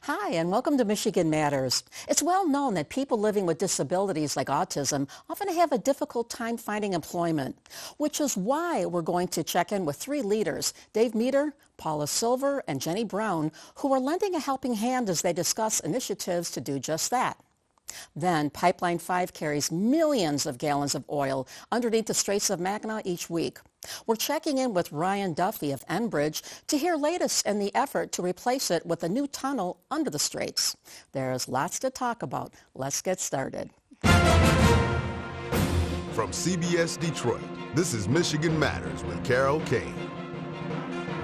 Hi, and welcome to Michigan Matters. It's well known that people living with disabilities like autism often have a difficult time finding employment, which is why we're going to check in with three leaders, Dave Meter, Paula Silver, and Jenny Brown, who are lending a helping hand as they discuss initiatives to do just that. Then, Pipeline 5 carries millions of gallons of oil underneath the Straits of Mackinac each week. We're checking in with Ryan Duffy of Enbridge to hear latest in the effort to replace it with a new tunnel under the Straits. There's lots to talk about. Let's get started. From CBS Detroit, this is Michigan Matters with Carol Kane.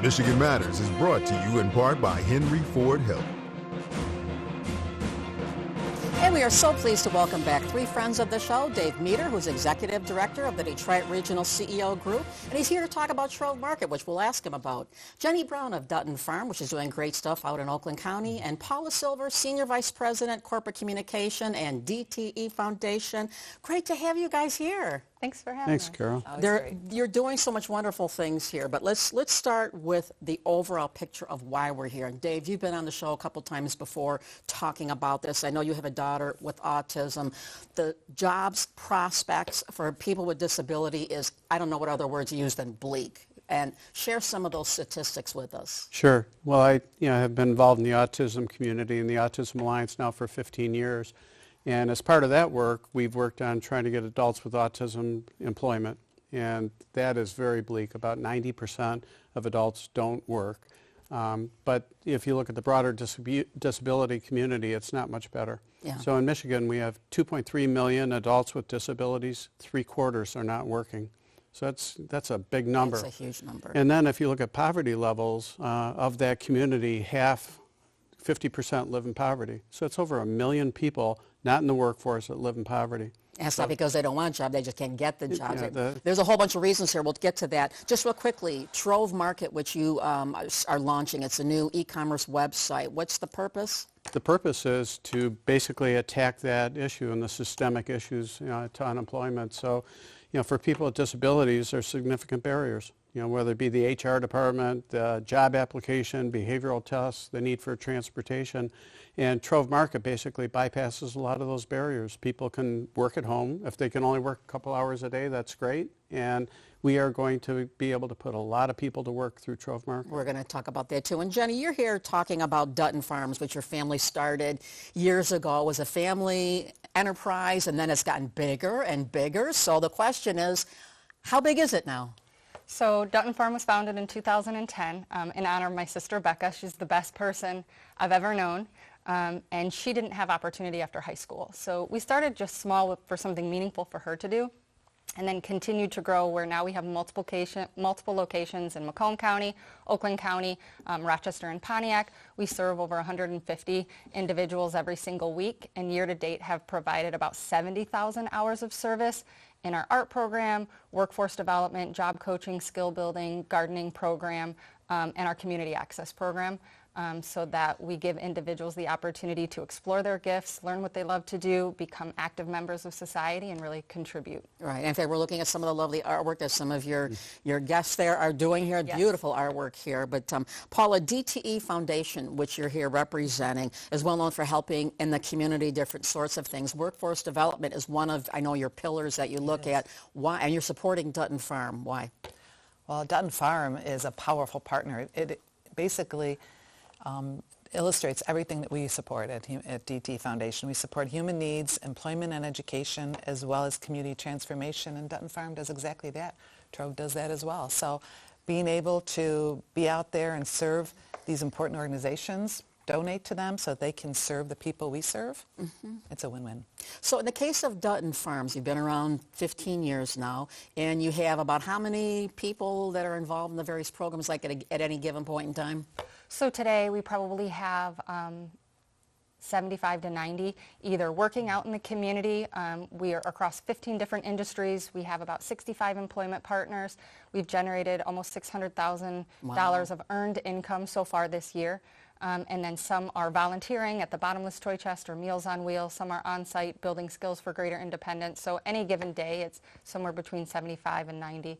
Michigan Matters is brought to you in part by Henry Ford Health. And we are so pleased to welcome back three friends of the show. Dave Meter, who's Executive Director of the Detroit Regional CEO Group, and he's here to talk about Trove Market, which we'll ask him about. Jenny Brown of Dutton Farm, which is doing great stuff out in Oakland County, and Paula Silver, Senior Vice President, Corporate Communication and DTE Foundation. Great to have you guys here. Thanks for having us. Thanks, Carol. You're doing so much wonderful things here, but let's start with the overall picture of why we're here. And Dave, you've been on the show a couple times before talking about this. I know you have a daughter with autism. The jobs prospects for people with disability is, I don't know what other words you use than bleak. And share some of those statistics with us. Sure. Well, I have been involved in the autism community and the Autism Alliance now for 15 years. And as part of that work, we've worked on trying to get adults with autism employment. And that is very bleak. About 90% of adults don't work. But if you look at the broader disability community, it's not much better. Yeah. So in Michigan, we have 2.3 million adults with disabilities. 3/4 are not working. So that's a big number. That's a huge number. And then if you look at poverty levels of that community, 50% live in poverty. So it's over 1 million people not in the workforce that live in poverty. And it's not because they don't want a job, they just can't get the job. Yeah, There's a whole bunch of reasons here. We'll get to that. Just real quickly, Trove Market, which you are launching, it's a new e-commerce website. What's the purpose? The purpose is to basically attack that issue and the systemic issues to unemployment. So, for people with disabilities, there's significant barriers. Whether it be the HR department, the job application, behavioral tests, the need for transportation. And Trove Market basically bypasses a lot of those barriers. People can work at home. If they can only work a couple hours a day, that's great. And we are going to be able to put a lot of people to work through Trove Market. We're going to talk about that too. And Jenny, you're here talking about Dutton Farms, which your family started years ago. It was a family enterprise, and then it's gotten bigger and bigger. So the question is, how big is it now? So Dutton Farm was founded in 2010 in honor of my sister Becca. She's the best person I've ever known. And she didn't have opportunity after high school. So we started just small for something meaningful for her to do, and then continued to grow where now we have multiple locations in Macomb County, Oakland County, Rochester, and Pontiac. We serve over 150 individuals every single week, and year to date have provided about 70,000 hours of service in our art program, workforce development, job coaching, skill building, gardening program, and our community access program. So that we give individuals the opportunity to explore their gifts, learn what they love to do, become active members of society, and really contribute. Right. And in fact, we're looking at some of the lovely artwork that some of your guests there are doing here. Yes. Beautiful artwork here. But Paula, DTE Foundation, which you're here representing, is well known for helping in the community different sorts of things. Workforce development is one of, I know, your pillars that you look at. Why? And you're supporting Dutton Farm. Why? Well, Dutton Farm is a powerful partner. It basically illustrates everything that we support at DT Foundation. We support human needs, employment and education, as well as community transformation, and Dutton Farm does exactly that. Trove does that as well. So being able to be out there and serve these important organizations, donate to them so they can serve the people we serve, it's a win-win. So in the case of Dutton Farms, you've been around 15 years now, and you have about how many people that are involved in the various programs, like at any given point in time? So today we probably have 75 to 90 either working out in the community. We are across 15 different industries. We have about 65 employment partners. We've generated almost $600,000 of earned income so far this year. and then some are volunteering at the Bottomless Toy Chest or Meals on Wheels. Some are on-site building skills for greater independence. So any given day, it's somewhere between 75 and 90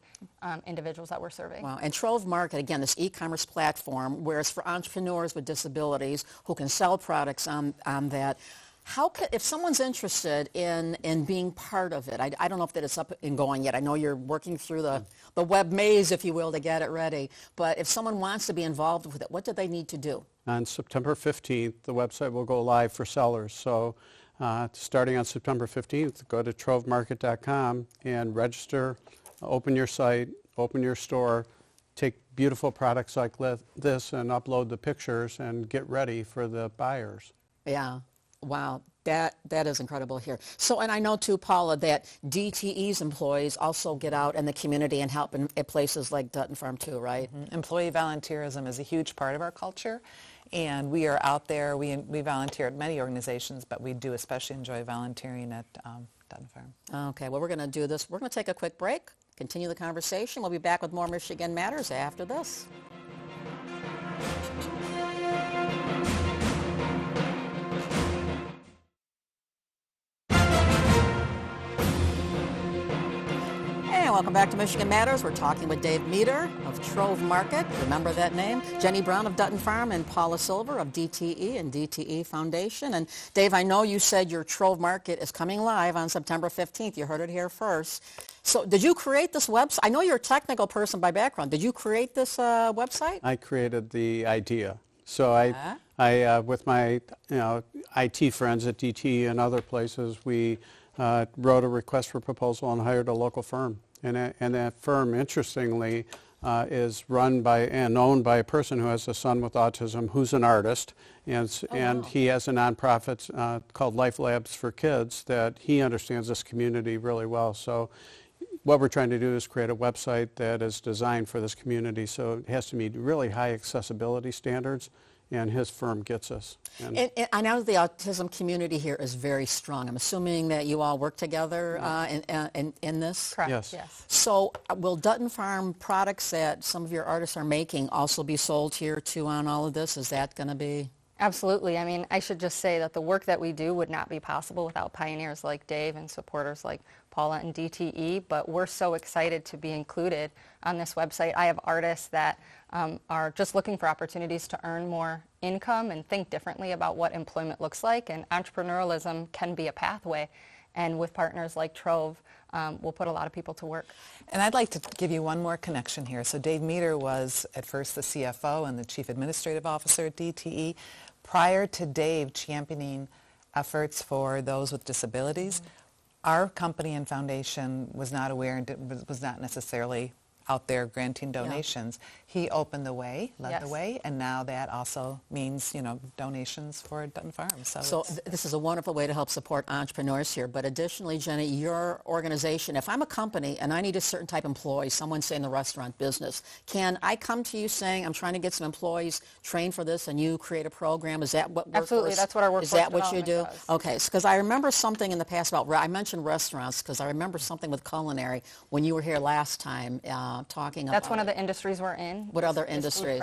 individuals that we're serving. Wow. And Trove Market, again, this e-commerce platform where it's for entrepreneurs with disabilities who can sell products on that. How could, if someone's interested in being part of it, I don't know if that it's up and going yet. I know you're working through the web maze, if you will, to get it ready. But if someone wants to be involved with it, what do they need to do? On September 15th, the website will go live for sellers. So starting on September 15th, go to trovemarket.com and register, open your site, open your store, take beautiful products like this and upload the pictures and get ready for the buyers. Yeah. Wow, that is incredible here. So, and I know too, Paula, that DTE's employees also get out in the community and help at places like Dutton Farm too, right? Mm-hmm. Employee volunteerism is a huge part of our culture, and we are out there. We volunteer at many organizations, but we do especially enjoy volunteering at Dutton Farm. Okay, well, we're going to do this. We're going to take a quick break, continue the conversation. We'll be back with more Michigan Matters after this. Welcome back to Michigan Matters. We're talking with Dave Meter of Trove Market. Remember that name? Jenny Brown of Dutton Farm and Paula Silver of DTE and DTE Foundation. And Dave, I know you said your Trove Market is coming live on September 15th. You heard it here first. So did you create this website? I know you're a technical person by background. Did you create this website? I created the idea. So I with my IT friends at DTE and other places, we wrote a request for proposal and hired a local firm. And that firm, interestingly, is run by and owned by a person who has a son with autism who's an artist. And he has a nonprofit called Life Labs for Kids that he understands this community really well. So what we're trying to do is create a website that is designed for this community. So it has to meet really high accessibility standards. And his firm gets us. And I know the autism community here is very strong. I'm assuming that you all work together in this? Correct, yes. So will Dutton Farm products that some of your artists are making also be sold here too on all of this? Is that going to be? Absolutely. I mean, I should just say that the work that we do would not be possible without pioneers like Dave and supporters like Paula and DTE, but we're so excited to be included on this website. I have artists that are just looking for opportunities to earn more income and think differently about what employment looks like, and entrepreneurialism can be a pathway. And with partners like Trove, we'll put a lot of people to work. And I'd like to give you one more connection here. So Dave Meter was at first the CFO and the Chief Administrative Officer at DTE. Prior to Dave championing efforts for those with disabilities, our company and foundation was not aware and was not necessarily out there granting donations. Yeah. He opened the way, led the way, and now that also means, donations for Dutton Farm. So this is a wonderful way to help support entrepreneurs here. But additionally, Jenny, your organization, if I'm a company and I need a certain type of employee, someone say in the restaurant business, can I come to you saying I'm trying to get some employees trained for this and you create a program? Is that what Workforce? Absolutely, that's what our Workforce Is that what you do? does. Okay, because I remember something in the past about, I mentioned restaurants because I remember something with culinary when you were here last time talking about That's one of the industries we're in. What other industries?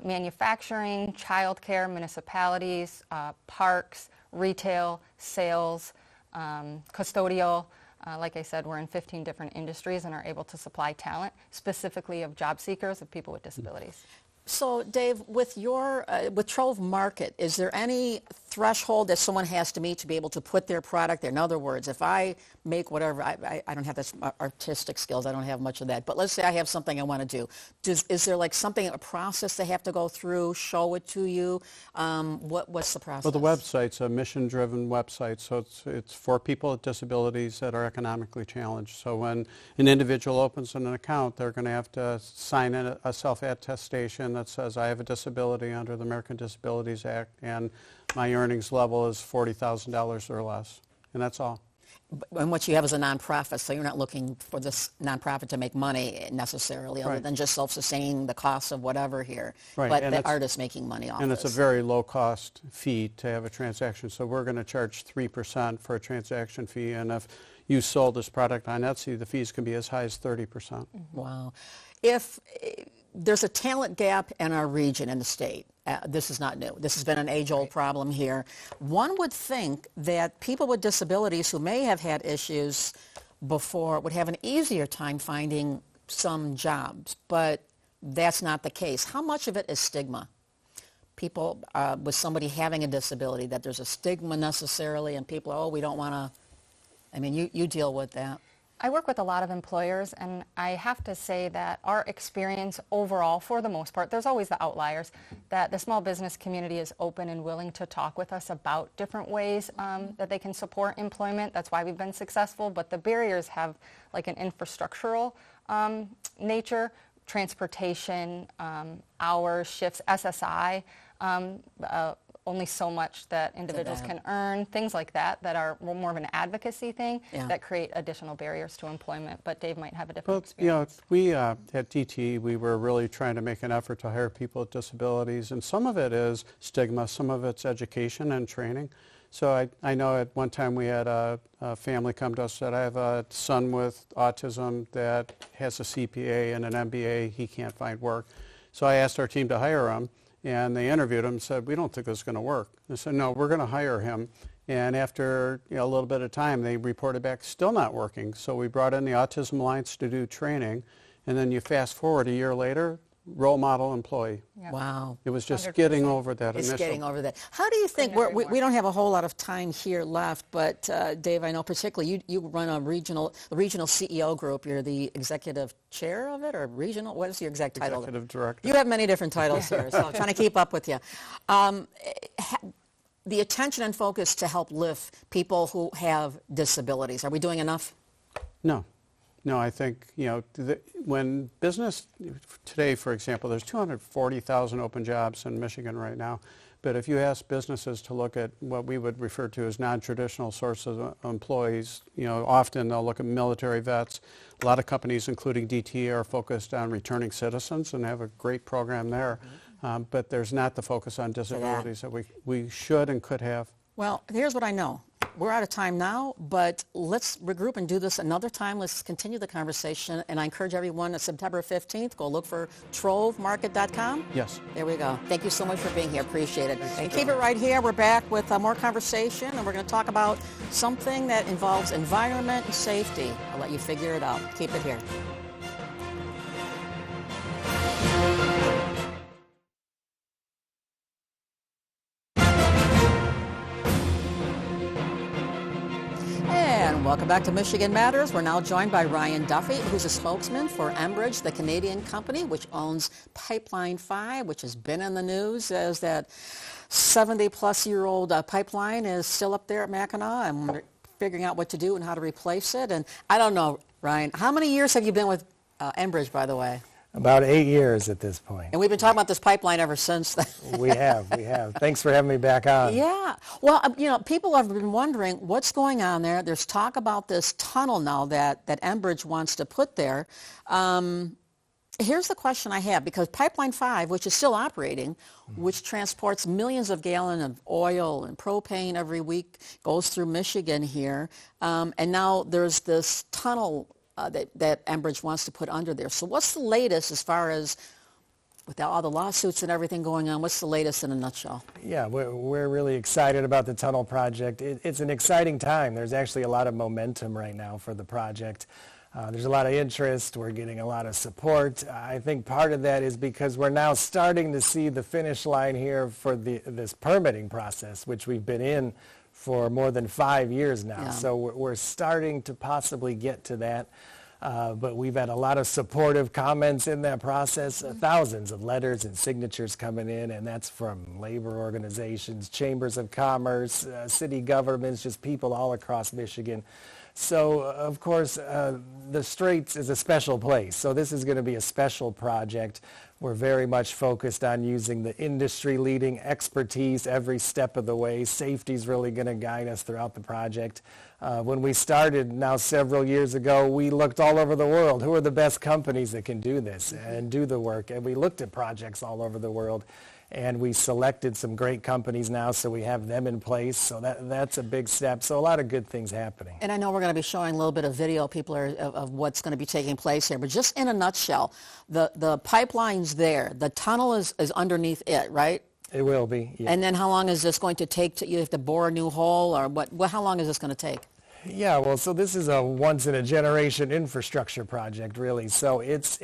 Manufacturing, childcare, municipalities, parks, retail, sales, custodial. Like I said, we're in 15 different industries and are able to supply talent, specifically of job seekers, of people with disabilities. So, Dave, with Trove Market, is there any threshold that someone has to meet to be able to put their product there? In other words, if I make whatever, I don't have this artistic skills, I don't have much of that, but let's say I have something I want to do. Is there like a process they have to go through, show it to you? What's the process? Well, the website's a mission-driven website, so it's for people with disabilities that are economically challenged. So when an individual opens an account, they're going to have to sign in a self-attestation that says I have a disability under the American Disabilities Act and my earnings level is $40,000 or less, and that's all. And what you have is a nonprofit, so you're not looking for this nonprofit to make money necessarily, other than just self-sustaining the cost of whatever here. Right. But and the artist making money off And this. it's a very low-cost fee to have a transaction, so we're going to charge 3% for a transaction fee, and if you sold this product on Etsy, the fees can be as high as 30%. Wow. there's a talent gap in our region, in the state. This is not new. This has been an age-old problem here. One would think that people with disabilities who may have had issues before would have an easier time finding some jobs, but that's not the case. How much of it is stigma? People with somebody having a disability, that there's a stigma necessarily, and people, oh, we don't want to, I mean, you deal with that. I work with a lot of employers, and I have to say that our experience overall, for the most part, there's always the outliers, that the small business community is open and willing to talk with us about different ways that they can support employment. That's why we've been successful, but the barriers have like an infrastructural nature, transportation, hours, shifts, SSI, only so much that individuals can earn, things like that, that are more of an advocacy thing that create additional barriers to employment. But Dave might have a different experience. We at DT, we were really trying to make an effort to hire people with disabilities, and some of it is stigma, some of it's education and training. So I know at one time we had a family come to us that I have a son with autism that has a CPA and an MBA. He can't find work. So I asked our team to hire him. And they interviewed him and said, we don't think this is going to work. They said, no, we're going to hire him. And after a little bit of time, they reported back still not working. So we brought in the Autism Alliance to do training. And then you fast forward a year later, role model employee. Yep. Wow. It was just 100%. Getting over that initial. It's getting over that. How do you think, we don't have a whole lot of time here left, but Dave, I know particularly you run a regional CEO group. You're the executive chair of it, or regional, what is your exact title? Executive director. You have many different titles here, so I'm trying to keep up with you. The attention and focus to help lift people who have disabilities, are we doing enough? No. No, I think, when business today, for example, there's 240,000 open jobs in Michigan right now. But if you ask businesses to look at what we would refer to as non-traditional sources of employees, often they'll look at military vets. A lot of companies, including DT, are focused on returning citizens and have a great program there. But there's not the focus on disabilities that we should and could have. Well, here's what I know. We're out of time now, but let's regroup and do this another time. Let's continue the conversation, and I encourage everyone on September 15th, go look for trovemarket.com. Yes. There we go. Thank you so much for being here. Appreciate it. And keep it right here. We're back with more conversation, and we're going to talk about something that involves environment and safety. I'll let you figure it out. Keep it here. Welcome back to Michigan Matters. We're now joined by Ryan Duffy, who's a spokesman for Enbridge, the Canadian company which owns Pipeline 5, which has been in the news as that 70-plus-year-old pipeline is still up there at Mackinac, and we're figuring out what to do and how to replace it. And I don't know, Ryan, how many years have you been with Enbridge, by the way? About 8 years at this point. And we've been talking about this pipeline ever since then. We have. Thanks for having me back on. Yeah. Well, people have been wondering what's going on there. There's talk about this tunnel now that Enbridge wants to put there. Here's the question I have, because Pipeline 5, which is still operating, which transports millions of gallons of oil and propane every week, goes through Michigan here, and now there's this tunnel that Enbridge wants to put under there. So what's the latest as far as, with all the lawsuits and everything going on, what's the latest in a nutshell? Yeah, we're really excited about the tunnel project. It's an exciting time. There's actually a lot of momentum right now for the project. There's a lot of interest. We're getting a lot of support. I think part of that is because we're now starting to see the finish line here for this permitting process, which we've been in for more than 5 years now. Yeah. So we're starting to possibly get to that. But we've had a lot of supportive comments in that process, thousands of letters and signatures coming in, and that's from labor organizations, chambers of commerce, city governments, just people all across Michigan. So, of course, the Straits is a special place, so this is going to be a special project. We're very much focused on using the industry-leading expertise every step of the way. Safety is really going to guide us throughout the project. When we started now several years ago, we looked all over the world. Who are the best companies that can do this and do the work? And we looked at projects all over the world. and we selected some great companies now, so we have them in place. So that's a big step. So a lot of good things happening. And I know we're going to be showing a little bit of video, people of what's going to be taking place here. But just in a nutshell, the pipeline's there. The tunnel is underneath it, right? It will be. Yeah. And then how long is this going to take? You have to bore a new hole, or what? How long is this going to take? Yeah, well, so this is a once-in-a-generation infrastructure project, really. So it's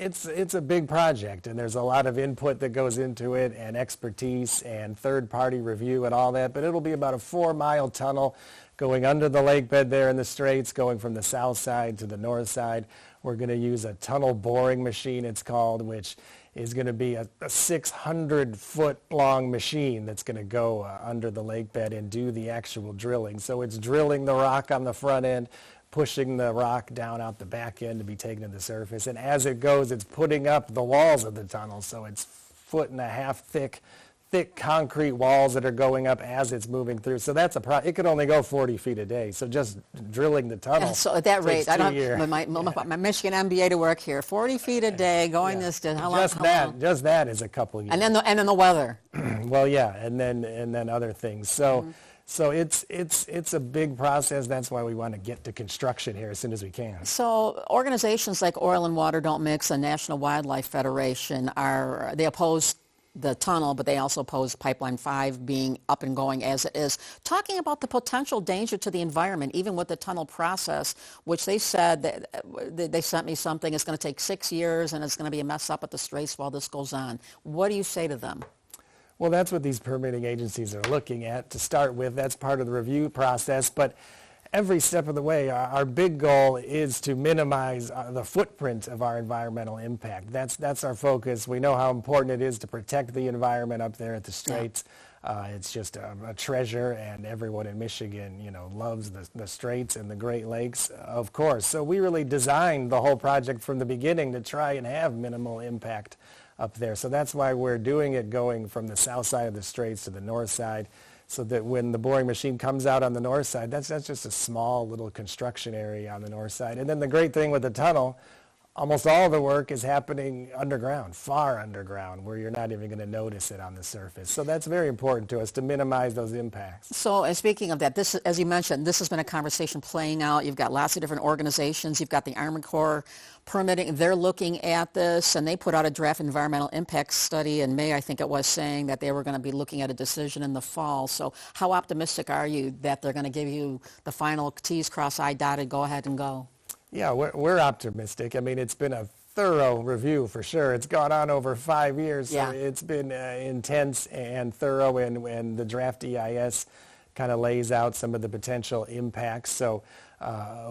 a big project, and there's a lot of input that goes into it, and expertise, and third-party review, and all that. But it'll be about a 4-mile tunnel going under the lake bed there in the Straits, going from the south side to the north side. We're going to use a tunnel boring machine, it's called, which is going to be a 600-foot-long machine that's going to go under the lake bed and do the actual drilling. So it's drilling the rock on the front end, pushing the rock down out the back end to be taken to the surface. And as it goes, it's putting up the walls of the tunnel. So it's 1.5 foot thick concrete walls that are going up as it's moving through. So that's it could only go 40 feet a day. So just drilling the tunnel. So at that rate, I don't have my Michigan MBA to work here. 40 feet a day going this distance. How long? Just that is a couple years. And then the weather. Well, yeah, and then other things. So so it's a big process. That's why we want to get to construction here as soon as we can. So organizations like Oil and Water Don't Mix and National Wildlife Federation they oppose the tunnel, but they also oppose Pipeline 5 being up and going as it is. Talking about the potential danger to the environment, even with the tunnel process, which they said that they sent me something, it's going to take 6 years and it's going to be a mess up at the Straits while this goes on. What do you say to them? Well, that's what these permitting agencies are looking at to start with. That's part of the review process. But every step of the way, our big goal is to minimize the footprint of our environmental impact. That's our focus. We know how important it is to protect the environment up there at the Straits. Yeah. It's just a treasure, and everyone in Michigan, loves the Straits and the Great Lakes, of course. So we really designed the whole project from the beginning to try and have minimal impact up there. So that's why we're doing it going from the south side of the Straits to the north side, so that when the boring machine comes out on the north side, that's just a small little construction area on the north side. And then the great thing with the tunnel, almost all the work is happening underground, far underground, where you're not even going to notice it on the surface. So that's very important to us, to minimize those impacts. So speaking of that, this, as you mentioned, this has been a conversation playing out. You've got lots of different organizations. You've got the Army Corps permitting. They're looking at this, and they put out a draft environmental impact study in May, I think it was, saying that they were going to be looking at a decision in the fall. So how optimistic are you that they're going to give you the final T's crossed, I dotted, go ahead and go? Yeah, we're optimistic. I mean, it's been a thorough review for sure. It's gone on over 5 years, so it's been intense and thorough, and the draft EIS kind of lays out some of the potential impacts. So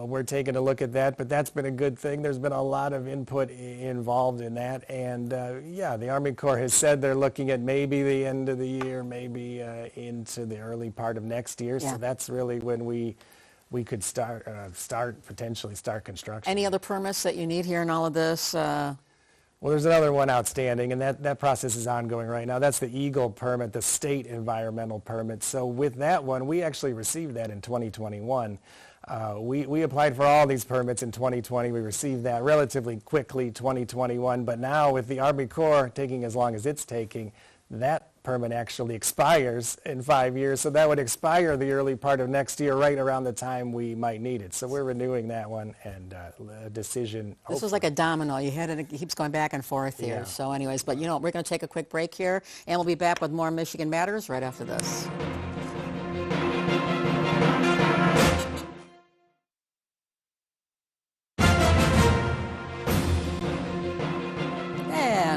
we're taking a look at that, but that's been a good thing. There's been a lot of input involved in that, and the Army Corps has said they're looking at maybe the end of the year, maybe into the early part of next year. Yeah. So that's really when we could potentially start construction. Any other permits that you need here in all of this? Well, there's another one outstanding, and that process is ongoing right now. That's the EGLE permit, the state environmental permit. So with that one, we actually received that in 2021. We applied for all these permits in 2020. We received that relatively quickly, 2021. But now with the Army Corps taking as long as it's taking, that permit actually expires in 5 years. So that would expire the early part of next year, right around the time we might need it. So we're renewing that one, and a decision. This was like a domino. You had it keeps going back and forth here. Yeah. So anyways, but we're going to take a quick break here, and we'll be back with more Michigan Matters right after this.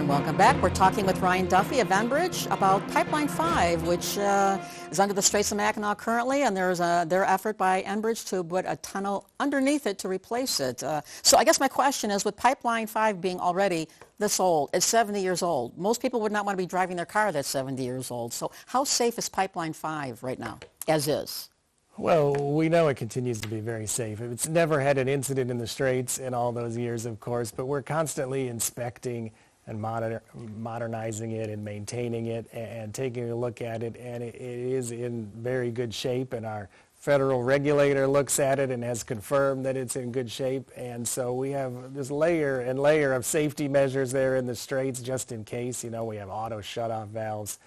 Welcome back. We're talking with Ryan Duffy of Enbridge about Pipeline 5, which is under the Straits of Mackinac currently, and there's their effort by Enbridge to put a tunnel underneath it to replace it. So I guess my question is, with Pipeline 5 being already this old, it's 70 years old, most people would not want to be driving their car that's 70 years old. So how safe is Pipeline 5 right now, as is? Well, we know it continues to be very safe. It's never had an incident in the Straits in all those years, of course, but we're constantly inspecting and modernizing it and maintaining it and taking a look at it, and it is in very good shape, and our federal regulator looks at it and has confirmed that it's in good shape. And so we have this layer and layer of safety measures there in the Straits just in case. We have auto shut-off valves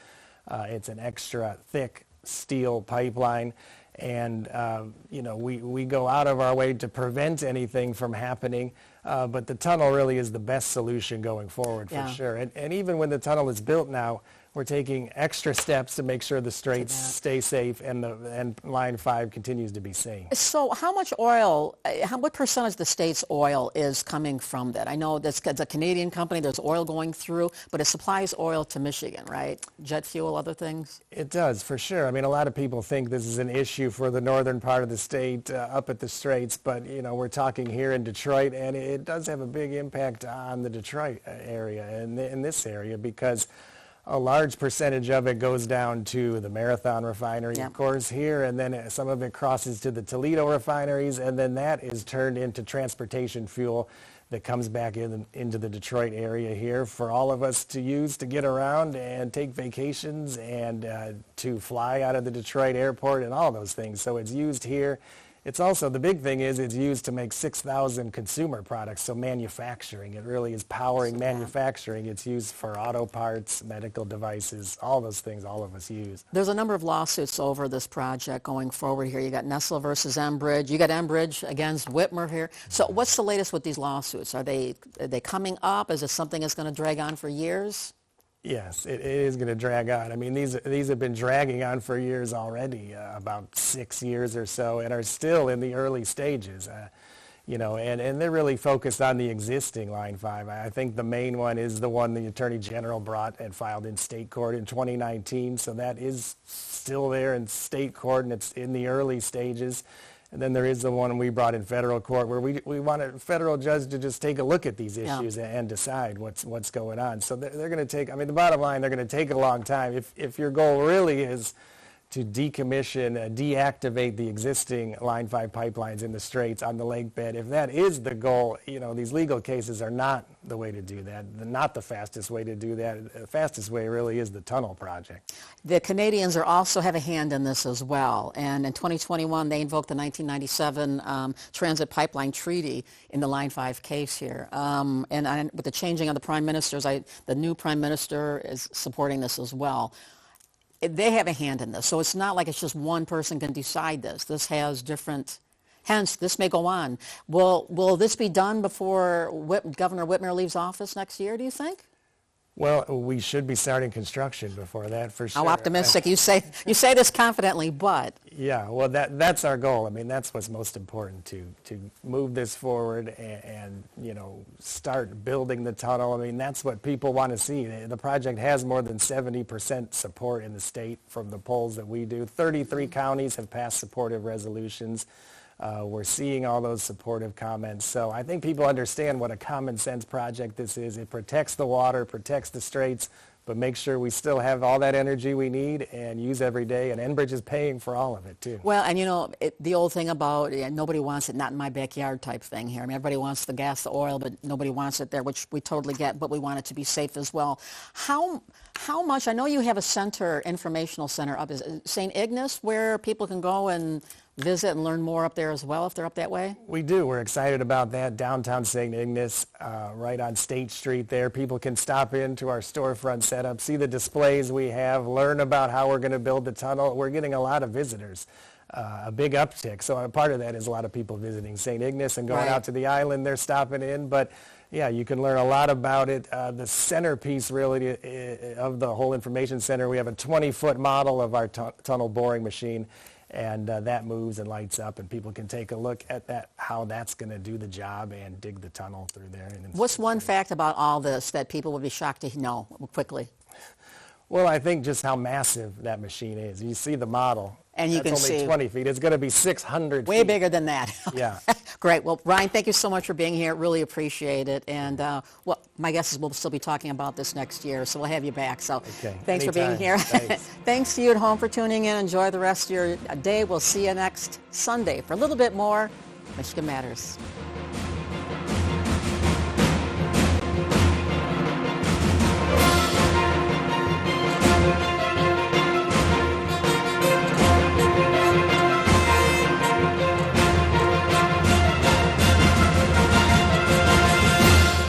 It's an extra thick steel pipeline. And, we go out of our way to prevent anything from happening, but the tunnel really is the best solution going forward for sure. And even when the tunnel is built now, we're taking extra steps to make sure the Straits stay safe and Line 5 continues to be safe. So how much oil, what percentage of the state's oil is coming from that? I know that's a Canadian company, there's oil going through, but it supplies oil to Michigan, right? Jet fuel, other things? It does, for sure. I mean, a lot of people think this is an issue for the northern part of the state up at the Straits, but, we're talking here in Detroit, and it does have a big impact on the Detroit area and in this area because a large percentage of it goes down to the Marathon refinery, of course, here, and then some of it crosses to the Toledo refineries, and then that is turned into transportation fuel that comes back into the Detroit area here for all of us to use to get around and take vacations and to fly out of the Detroit airport and all those things. So it's used here. It's also, the big thing is it's used to make 6,000 consumer products, so manufacturing. It really is powering manufacturing. It's used for auto parts, medical devices, all those things all of us use. There's a number of lawsuits over this project going forward here. You got Nestle versus Enbridge. You got Enbridge against Whitmer here. So what's the latest with these lawsuits? Are they coming up? Is it something that's going to drag on for years? Yes, it is going to drag on. I mean, these have been dragging on for years already, about 6 years or so, and are still in the early stages. And they're really focused on the existing Line 5. I think the main one is the one the Attorney General brought and filed in state court in 2019, so that is still there in state court, and it's in the early stages. And then there is the one we brought in federal court where we want a federal judge to just take a look at these issues and decide what's going on. So they're going to take, I mean, the bottom line, they're going to take a long time. If your goal really is to decommission, deactivate the existing Line 5 pipelines in the Straits on the lake bed, if that is the goal, these legal cases are not the way to do that. They're not the fastest way to do that. The fastest way really is the tunnel project. The Canadians also have a hand in this as well. And in 2021, they invoked the 1997 Transit Pipeline Treaty in the Line 5 case here. And with the changing of the prime ministers, the new prime minister is supporting this as well. They have a hand in this, so it's not like it's just one person can decide this. This has different, hence this may go on. Will this be done before Governor Whitmer leaves office next year, do you think? Well, we should be starting construction before that, for sure. How optimistic. You say this confidently, but... Yeah, well, that's our goal. I mean, that's what's most important, to move this forward and start building the tunnel. I mean, that's what people want to see. The project has more than 70% support in the state from the polls that we do. 33 counties have passed supportive resolutions. We're seeing all those supportive comments. So I think people understand what a common sense project this is. It protects the water, protects the Straits, but make sure we still have all that energy we need and use every day. And Enbridge is paying for all of it, too. Well, and the old thing about nobody wants it, not in my backyard type thing here. I mean, everybody wants the gas, the oil, but nobody wants it there, which we totally get, but we want it to be safe as well. How much, I know you have a center, informational center up, is it St. Ignace, where people can go and visit and learn more up there as well if they're up that way? We do. We're excited about that. Downtown St. Ignace, right on State Street there. People can stop into our storefront setup, see the displays we have, learn about how we're going to build the tunnel. We're getting a lot of visitors, a big uptick. So part of that is a lot of people visiting St. Ignace and going out to the island. They're stopping in. But yeah, you can learn a lot about it. The centerpiece really of the whole information center, we have a 20-foot model of our tunnel boring machine. And that moves and lights up, and people can take a look at that, how that's going to do the job and dig the tunnel through there. What's one fact about all this that people would be shocked to know quickly? Well, I think just how massive that machine is. You see the model. And you can see. It's only 20 feet. It's going to be 600 feet. Way bigger than that. Yeah. Great. Well, Ryan, thank you so much for being here. Really appreciate it. And my guess is we'll still be talking about this next year, so we'll have you back. So thanks for being here. Thanks to you at home for tuning in. Enjoy the rest of your day. We'll see you next Sunday for a little bit more Michigan Matters.